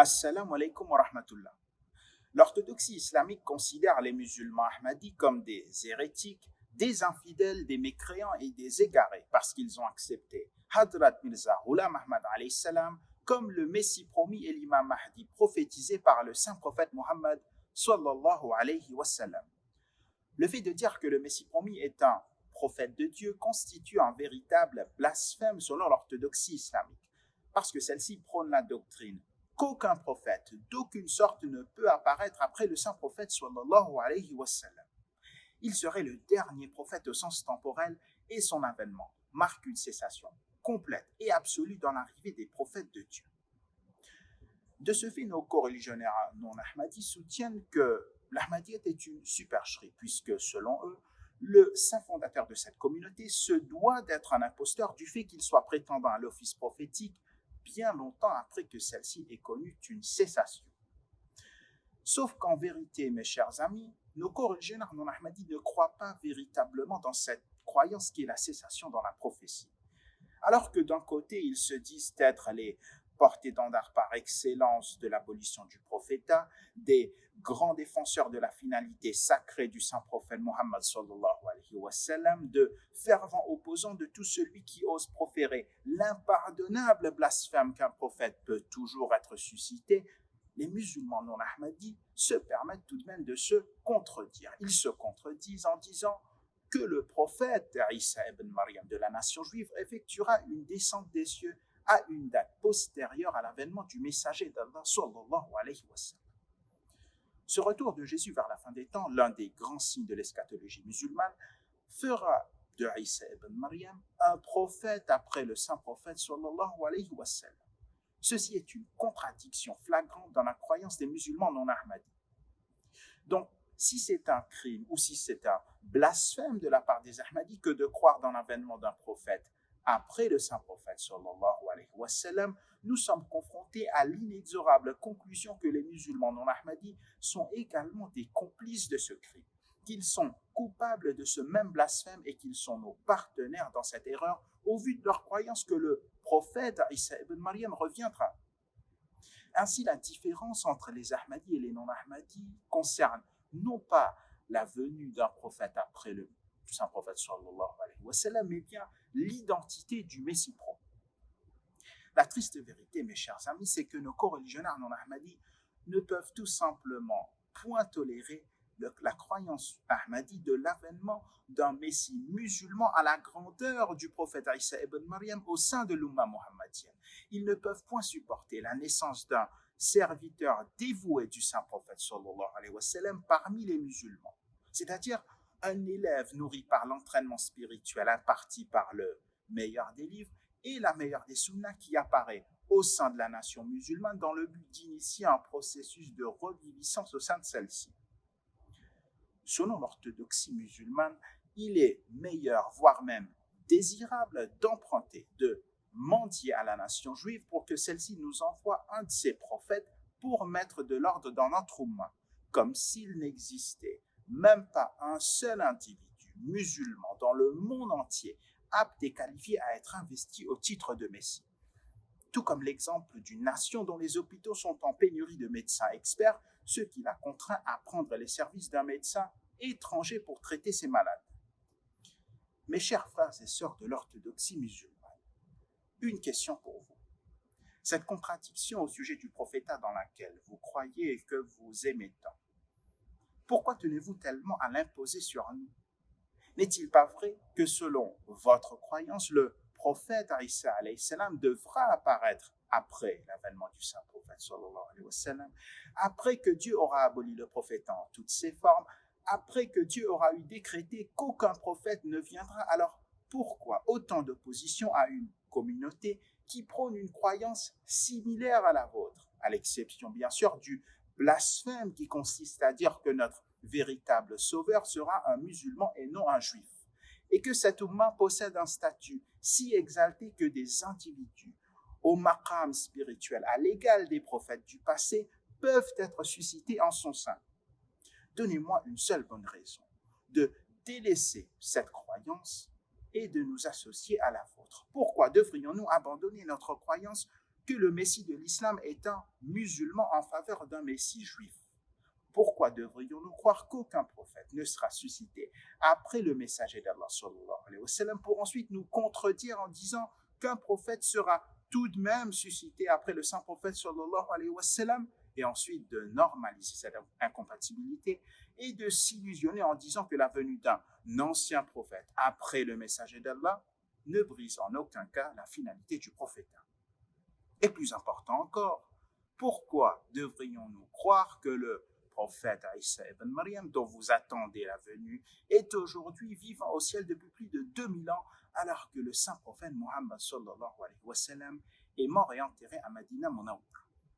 Assalamu alaikum wa rahmatullah. L'orthodoxie islamique considère les musulmans ahmadis comme des hérétiques, des infidèles, des mécréants et des égarés parce qu'ils ont accepté Hadrat Mirza Ghulam Ahmad alayhi salam comme le Messie promis et l'imam Mahdi prophétisé par le saint prophète Muhammad sallallahu alayhi wa sallam. Le fait de dire que le Messie promis est un prophète de Dieu constitue un véritable blasphème selon l'orthodoxie islamique, parce que celle-ci prône la doctrine qu'aucun prophète d'aucune sorte ne peut apparaître après le saint prophète sallallahu alayhi wa sallam. Il serait le dernier prophète au sens temporel et son avènement marque une cessation complète et absolue dans l'arrivée des prophètes de Dieu. De ce fait, nos co-religionnaires non ahmadis soutiennent que l'ahmadiyyat est une supercherie, puisque selon eux, le saint fondateur de cette communauté se doit d'être un imposteur du fait qu'il soit prétendant à l'office prophétique bien longtemps après que celle-ci ait connu une cessation. Sauf qu'en vérité, mes chers amis, nos co-religionnaires non ahmadis ne croient pas véritablement dans cette croyance qui est la cessation dans la prophétie. Alors que d'un côté, ils se disent être les porte-étendard par excellence de l'abolition du prophétat, des grands défenseurs de la finalité sacrée du saint prophète Mohammed sallallahu alayhi wa sallam, de fervents opposants de tout celui qui ose proférer l'impardonnable blasphème qu'un prophète peut toujours être suscité, les musulmans non ahmadis se permettent tout de même de se contredire. Ils se contredisent en disant que le prophète Isa ibn Maryam de la nation juive effectuera une descente des cieux à une date postérieure à l'avènement du messager d'Allah sallallahu alayhi wa sallam. Ce retour de Jésus vers la fin des temps, l'un des grands signes de l'eschatologie musulmane, fera de Isa ibn Maryam un prophète après le saint prophète sallallahu alayhi wa sallam. Ceci est une contradiction flagrante dans la croyance des musulmans non ahmadis. Donc, si c'est un crime ou si c'est un blasphème de la part des ahmadis que de croire dans l'avènement d'un prophète après le saint prophète sallallahu alayhi wa sallam, nous sommes confrontés à l'inexorable conclusion que les musulmans non ahmadis sont également des complices de ce crime, qu'ils sont coupables de ce même blasphème et qu'ils sont nos partenaires dans cette erreur au vu de leur croyance que le prophète Isa ibn Maryam reviendra. Ainsi, la différence entre les ahmadis et les non ahmadis concerne non pas la venue d'un prophète après le saint prophète sallallahu alayhi wa sallam, mais bien l'identité du Messie promis. La triste vérité, mes chers amis, c'est que nos co-religionnaires non ahmadis ne peuvent tout simplement point tolérer la croyance ahmadie de l'avènement d'un Messie musulman à la grandeur du prophète Isa ibn Maryam au sein de l'Ummah mohammedienne. Ils ne peuvent point supporter la naissance d'un serviteur dévoué du saint prophète sallallahu alayhi wa sallam parmi les musulmans, c'est-à-dire un élève nourri par l'entraînement spirituel imparti par le meilleur des livres et la meilleure des sunnas qui apparaît au sein de la nation musulmane dans le but d'initier un processus de reviviscence au sein de celle-ci. Selon l'orthodoxie musulmane, il est meilleur, voire même désirable d'emprunter, de mendier à la nation juive pour que celle-ci nous envoie un de ses prophètes pour mettre de l'ordre dans notre umma, comme s'il n'existait même pas un seul individu musulman dans le monde entier apte et qualifié à être investi au titre de Messie. Tout comme l'exemple d'une nation dont les hôpitaux sont en pénurie de médecins experts, ce qui l'a contraint à prendre les services d'un médecin étranger pour traiter ses malades. Mes chers frères et sœurs de l'orthodoxie musulmane, une question pour vous. Cette contradiction au sujet du prophétat dans laquelle vous croyez et que vous aimez tant, pourquoi tenez-vous tellement à l'imposer sur nous? N'est-il pas vrai que selon votre croyance, le prophète Isa alayhi salam devra apparaître après l'avènement du saint prophète sallallahu alayhi wa sallam, après que Dieu aura aboli le prophète en toutes ses formes, après que Dieu aura eu décrété qu'aucun prophète ne viendra? Alors pourquoi autant d'opposition à une communauté qui prône une croyance similaire à la vôtre, à l'exception bien sûr du blasphème qui consiste à dire que notre véritable sauveur sera un musulman et non un juif, et que cet umma possède un statut si exalté que des individus au maqam spirituel à l'égal des prophètes du passé peuvent être suscités en son sein? Donnez-moi une seule bonne raison de délaisser cette croyance et de nous associer à la vôtre. Pourquoi devrions-nous abandonner notre croyance que le Messie de l'islam est un musulman en faveur d'un Messie juif? Pourquoi devrions-nous croire qu'aucun prophète ne sera suscité après le messager d'Allah sallallahu alayhi wa sallam pour ensuite nous contredire en disant qu'un prophète sera tout de même suscité après le saint prophète sallallahu alayhi wa sallam, et ensuite de normaliser cette incompatibilité et de s'illusionner en disant que la venue d'un ancien prophète après le messager d'Allah ne brise en aucun cas la finalité du prophète. Et plus important encore, pourquoi devrions-nous croire que le prophète Isa ibn Maryam, dont vous attendez la venue, est aujourd'hui vivant au ciel depuis plus de 2000 ans, alors que le saint prophète Muhammad sallallahu alayhi wa sallam est mort et enterré à Madina Munawwara?